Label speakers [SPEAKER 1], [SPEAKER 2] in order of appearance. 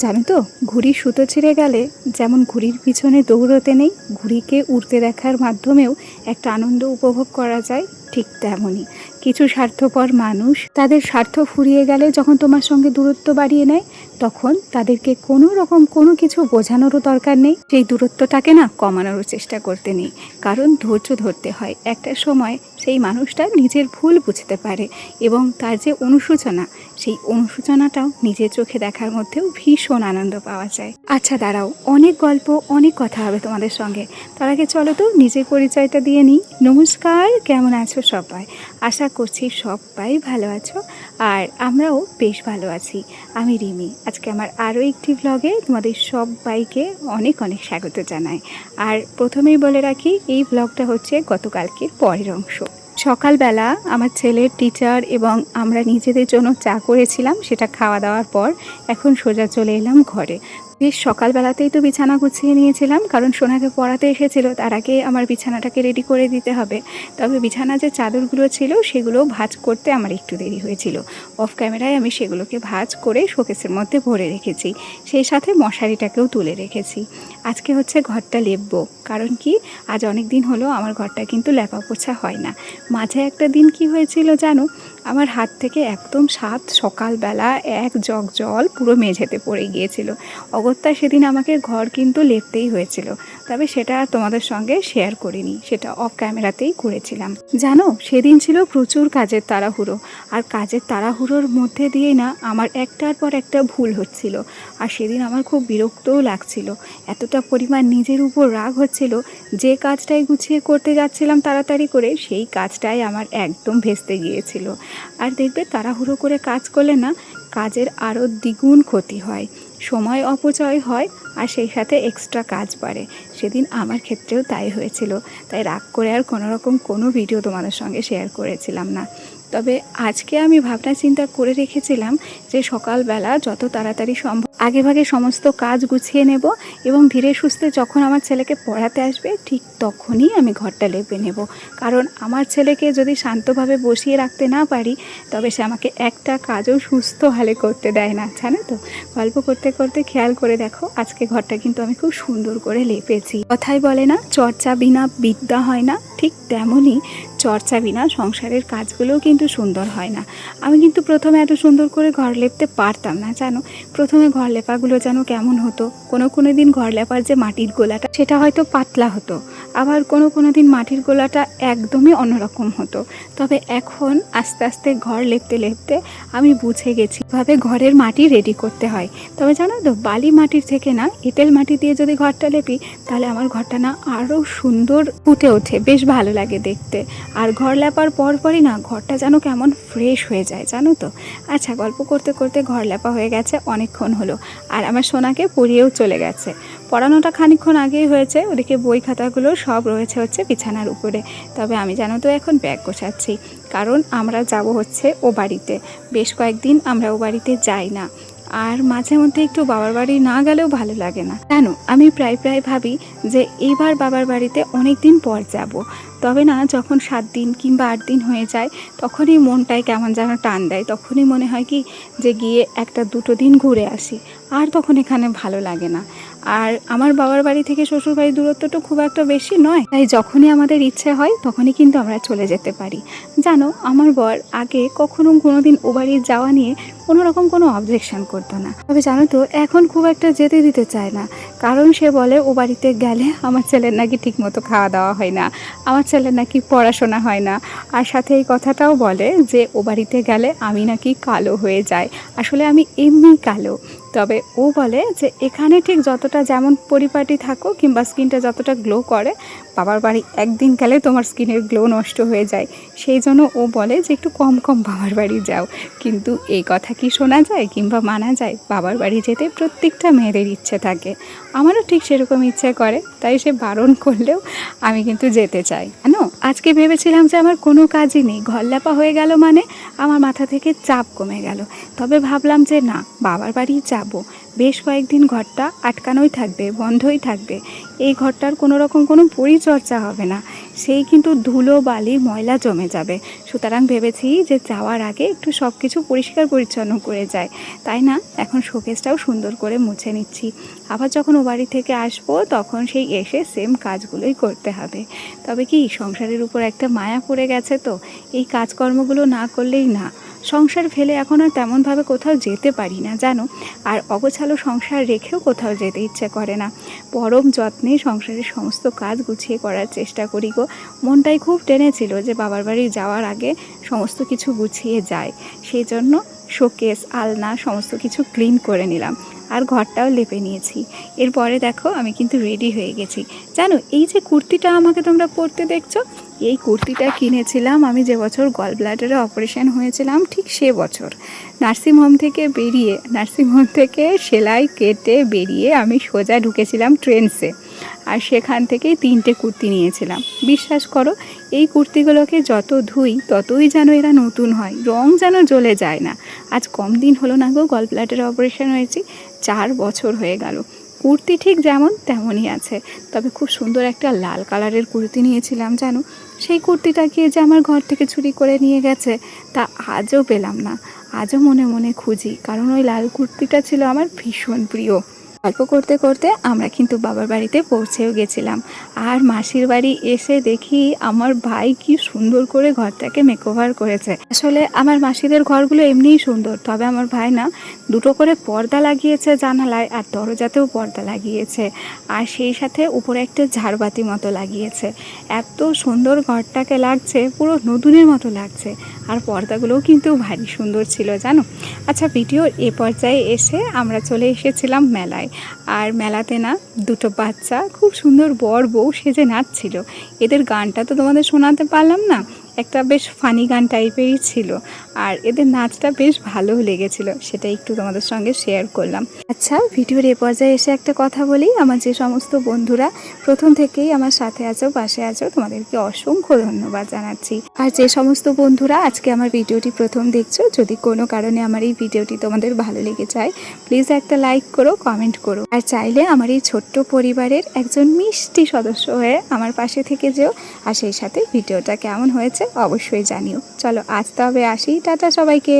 [SPEAKER 1] জানো তো, ঘুড়ির সুতো ছিঁড়ে গেলে যেমন ঘুড়ির পিছনে দৌড়তে নেই, ঘুড়িকে উড়তে দেখার মাধ্যমেও একটা আনন্দ উপভোগ করা যায়। ঠিক তেমনই কিছু স্বার্থপর মানুষ তাদের স্বার্থ ফুরিয়ে গেলে যখন তোমার সঙ্গে দূরত্ব বাড়িয়ে নেয়, তখন তাদেরকে কোনো রকম কোনো কিছু বোঝানোরও দরকার নেই। সেই দূরত্বটাকে না কমানোরও চেষ্টা করতে নেই, কারণ ধৈর্য ধরতে হয়। একটা সময় সেই মানুষটা নিজের ভুল বুঝতে পারে এবং তার যে অনুশোচনা, সেই অনুশোচনাটাও নিজের চোখে দেখার মধ্যেও ভীষণ আনন্দ পাওয়া যায়। আচ্ছা দাঁড়াও, অনেক গল্প অনেক কথা হবে তোমাদের সঙ্গে। তার আগে চলো তো নিজের পরিচয়টা দিয়ে নিই। নমস্কার, কেমন আছো সবাই? আশা করছি সবাই ভালো আছো, আর আমরাও বেশ ভালো আছি। আমি রিমি। আজকে আমার আরও একটি ব্লগে তোমাদের সবাইকে অনেক অনেক স্বাগত জানাই। আর প্রথমেই বলে রাখি, এই ব্লগটা হচ্ছে গতকালকের পরের অংশ। সকালবেলা আমার ছেলের টিচার এবং আমরা নিজেদের জন্য চা করেছিলাম, সেটা খাওয়া দাওয়ার পর এখন সোজা চলে এলাম ঘরে। বেশ সকালবেলাতেই তো বিছানা গুছিয়ে নিয়েছিলাম, কারণ সোনাকে পড়াতে এসেছিল, তার আগে আমার বিছানাটাকে রেডি করে দিতে হবে। তবে বিছানা যে চাদরগুলো ছিল সেগুলো ভাঁজ করতে আমার একটু দেরি হয়েছিল। অফ ক্যামেরায় আমি সেগুলোকে ভাঁজ করে শোকেসের মধ্যে ভরে রেখেছি, সেই সাথে মশারিটাকেও তুলে রেখেছি। আজকে হচ্ছে ঘরটা লেপবো, কারণ কি, আজ অনেক দিন হলো আমার ঘরটা কিন্তু লেপা পোছা হয় না। মাঝে একটা দিন কি হয়েছিল জানো, আমার হাত থেকে একদম সকালবেলা এক জগ জল পুরো মেঝেতে পড়ে গিয়েছিল। অগত্যা সেদিন আমাকে ঘর কিন্তু লেপতেই হয়েছিল, তবে সেটা আর তোমাদের সঙ্গে শেয়ার করিনি, সেটা অফ ক্যামেরাতেই করেছিলাম। জানো, সেদিন ছিল প্রচুর কাজের তাড়াহুড়ো, আর কাজের তাড়াহুড়োর মধ্যে দিয়ে না আমার একটার পর একটা ভুল হচ্ছিল। আর সেদিন আমার খুব বিরক্তও লাগছিল, এতটা পরিমাণ নিজের উপর রাগ হচ্ছিল। যে কাজটাই গুছিয়ে করতে যাচ্ছিলাম তাড়াতাড়ি করে, সেই কাজটাই আমার একদম ভেস্তে গিয়েছিল। আর দেখবে, তাড়াহুড়ো করে কাজ করলে না কাজের আরও দ্বিগুণ ক্ষতি হয়, সময় অপচয় হয়, আর সেই সাথে এক্সট্রা কাজ বাড়ে। সেদিন আমার ক্ষেত্রেও তাই হয়েছিল, তাই রাগ করে আর কোনো ভিডিও তোমাদের সঙ্গে শেয়ার করেছিলাম না। তবে আজকে আমি ভাবনা চিন্তা করে রেখেছিলাম যে সকালবেলা যত তাড়াতাড়ি সম্ভব আগেভাগে সমস্ত কাজ গুছিয়ে নেব, এবং ধীরে সুস্থে যখন আমার ছেলেকে পড়াতে আসবে ঠিক তখনই আমি ঘরটা লেপে নেব। কারণ আমার ছেলেকে যদি শান্তভাবে বসিয়ে রাখতে না পারি, তবে সে আমাকে একটা কাজও সুস্থ হালে করতে দেয় না, জানো তো। গল্প করতে করতে খেয়াল করে দেখো, আজকে ঘরটা কিন্তু আমি খুব সুন্দর করে লেপেছি। কথাই বলে না, চর্চা বিনা বিদ্যা হয় না, ঠিক তেমনই চর্চা বিনা সংসারের কাজগুলোও কিন্তু সুন্দর হয় না। আমি কিন্তু প্রথমে এত সুন্দর করে ঘর লেপতে পারতাম না, জানো। প্রথমে ঘর লেপাগুলো যেন কেমন হতো, কোনো দিন ঘর লেপার যে মাটির গোলাটা সেটা হয়তো পাতলা হতো, আবার কোনো দিন মাটির গোলাটা একদমই অন্যরকম হতো। তবে এখন আস্তে আস্তে ঘর লেপতে লেপতে আমি বুঝে গেছি কীভাবে ঘরের মাটি রেডি করতে হয়। তবে জানো তো, বালি মাটির থেকে না এঁটেল মাটি দিয়ে যদি ঘরটা লেপি, তাহলে আমার ঘরটা না আরও সুন্দর ফুটে ওঠে, বেশ ভালো লাগে দেখতে। আর ঘর লেপার পরই না ঘরটা যেন কেমন ফ্রেশ হয়ে যায়, জানো তো। আচ্ছা, গল্প করতে করতে ঘর লেপা হয়ে গেছে, অনেকক্ষণ হলো। আর আমার সোনাকে পড়িয়েও চলে গেছে, পড়ানোটা খানিকক্ষণ আগেই হয়েছে। ওদিকে বই খাতাগুলো সব রয়েছে হচ্ছে বিছানার উপরে। তবে আমি জানো তো এখন ব্যাগ গোছাচ্ছি, কারণ আমরা যাব হচ্ছে ও বাড়িতে। বেশ কয়েকদিন আমরা ও বাড়িতে যাই না, আর মাঝে মধ্যে একটু বাবার বাড়ি না গেলেও ভালো লাগে না, জানো। আমি প্রায় ভাবি যে এইবার বাবার বাড়িতে অনেক দিন পর যাব। তবে না, যখন 7 দিন কিংবা 8 দিন হয়ে যায়, তখনই মনটায় কেমন যেন টান দেয়। তখনই মনে হয় কি যে গিয়ে 1-2 দিন ঘুরে আসি, আর তখন এখানে ভালো লাগে না। আর আমার বাবার বাড়ি থেকে শ্বশুর বাড়ির দূরত্বটা খুব একটা বেশি নয়, তাই যখনই আমাদের ইচ্ছে হয় তখনই কিন্তু আমরা চলে যেতে পারি। জানো, আমার বর আগে কোনো দিন ও বাড়ি যাওয়া নিয়ে কোনো অবজেকশন করতো না। তবে জানো তো, এখন খুব একটা যেতে দিতে চায় না, কারণ সে বলে ও বাড়িতে গেলে আমার ছেলের নাকি ঠিকমতো খাওয়া দাওয়া হয় না, আমার ছেলের নাকি পড়াশোনা হয় না। আর সাথে এই কথাটাও বলে যে ও বাড়িতে গেলে আমি নাকি কালো হয়ে যাই। আসলে আমি এমনি কালো, তবে ও বলে যে এখানে ঠিক যতটা যেমন পরিপাটি থাকো কিংবা স্কিনটা যতটা গ্লো করে, বাবার বাড়ি একদিন গেলে তোমার স্কিনের গ্লো নষ্ট হয়ে যায়। সেই জন্য ও বলে যে একটু কম বাবার বাড়ি যাও। কিন্তু এই কথা কি শোনা যায় কিংবা মানা যায়? বাবার বাড়ি যেতে প্রত্যেকটা মেয়েদের ইচ্ছে থাকে, আমারও ঠিক সেরকম ইচ্ছে করে, তাই সে বারণ করলেও আমি কিন্তু যেতে চাই। জানো, আজকে ভেবেছিলাম যে আমার কোনো কাজই নেই, ঘর লেপা হয়ে গেল মানে আমার মাথা থেকে চাপ কমে গেল। তবে ভাবলাম যে না, বাবার বাড়ি যাব। বেশ কয়েকদিন ঘরটা আটকানোই থাকবে, বন্ধই থাকবে। এই ঘরটার কোনো রকম কোনো পরিচর্যা হবে না, সেই কিন্তু ধুলো বালি ময়লা জমে যাবে। সুতরাং ভেবেছি যে যাওয়ার আগে একটু সব কিছু পরিষ্কার পরিচ্ছন্ন করে যায়, তাই না? এখন শোকেসটাও সুন্দর করে মুছে নিচ্ছি। আবার যখন ও বাড়ি থেকে আসবো তখন সেই এসে সেম কাজগুলোই করতে হবে। তবে কি সংসারের উপর একটা মায়া পড়ে গেছে, তো এই কাজকর্মগুলো না করলেই না। সংসার ফেলে এখন আর তেমনভাবে কোথাও যেতে পারি না জানো। আর অগোছালো সংসার রেখেও কোথাও যেতে ইচ্ছে করে না। পরম যত্নে সংসারের সমস্ত কাজ গুছিয়ে করার চেষ্টা করি গো। মনটাই খুব টেনেছিল যে বাবার বাড়ি যাওয়ার আগে সমস্ত কিছু গুছিয়ে যায়। সেই জন্য শোকেস আলনা সমস্ত কিছু ক্লিন করে নিলাম, আর ঘরটাও লেপে নিয়েছি। এরপরে দেখো আমি কিন্তু রেডি হয়ে গেছি। জানো, এই যে কুর্তিটা আমাকে তোমরা পরতে দেখছো, এই কুর্তিটা কিনেছিলাম আমি যে বছর গল ব্লাডারে অপারেশন হয়েছিলাম, ঠিক সে বছর। নার্সিংহোম থেকে সেলাই কেটে বেরিয়ে আমি সোজা ঢুকেছিলাম ট্রেন্ডসে, আর সেখান থেকেই 3টে কুর্তি নিয়েছিলাম। বিশ্বাস করো, এই কুর্তিগুলোকে যত ধুই ততই যেন এরা নতুন হয়, রং যেন জ্বলে যায় না। আজ কম দিন হলো না গো গল ব্লাডারে অপারেশন হয়েছি, 4 বছর হয়ে গেল। কুর্তি ঠিক যেমন তেমনই আছে। তবে খুব সুন্দর একটা লাল কালারের কুর্তি নিয়েছিলাম জানো, সেই কুর্তিটা গিয়ে যে আমার ঘর থেকে চুরি করে নিয়ে গেছে তা আজও পেলাম না। আজও মনে মনে খুঁজি, কারণ ওই লাল কুর্তিটা ছিল আমার ভীষণ প্রিয়। গল্প করতে করতে আমরা কিন্তু বাবার বাড়িতে পৌঁছেও গেছিলাম। আর মাসির বাড়ি এসে দেখি আমার ভাই কি সুন্দর করে ঘরটাকে মেকওভার করেছে। আসলে আমার মাসিদের ঘরগুলো এমনিই সুন্দর, তবে আমার ভাই না 2টো করে পর্দা লাগিয়েছে জানালায়, আর দরজাতেও পর্দা লাগিয়েছে, আর সেই সাথে উপরে একটা ঝাড়বাতি মতো লাগিয়েছে। এত সুন্দর ঘরটাকে লাগছে, পুরো নতুনের মতো লাগছে। আর পর্দাগুলোও কিন্তু ভারী সুন্দর ছিল জানো। আচ্ছা, ভিডিওর এ পর্যায়ে এসে আমরা চলে এসেছিলাম মেলায়। আর মেলাতে না 2টো বাচ্চা খুব সুন্দর বর বউ সেজে নাচছিল। এদের গানটা তো তোমাদের শোনাতে পারলাম না, একটা বেশ ফানি গান টাইপেরই ছিল। আর এদের নাচটা বেশ ভালোও লেগেছিল, সেটা একটু তোমাদের সঙ্গে শেয়ার করলাম। আচ্ছা, ভিডিওর এ পর্যায়ে এসে একটা কথা বলি, আমার যে সমস্ত বন্ধুরা প্রথম থেকেই আমার সাথে আছো, পাশে আছো, তোমাদেরকে অসংখ্য ধন্যবাদ জানাচ্ছি। আর যে সমস্ত বন্ধুরা আজকে আমার ভিডিওটি প্রথম দেখছো, যদি কোনো কারণে আমার এই ভিডিওটি তোমাদের ভালো লেগে যায়, প্লিজ একটা লাইক করো, কমেন্ট করো। আর চাইলে আমার এই ছোট্ট পরিবারের একজন মিষ্টি সদস্য হয়ে আমার পাশে থেকে যেও। আর সেই সাথে ভিডিওটা কেমন হয়েছে অবশ্যই জানিও। চলো আজ তবে আসি, টাটা সবাইকে।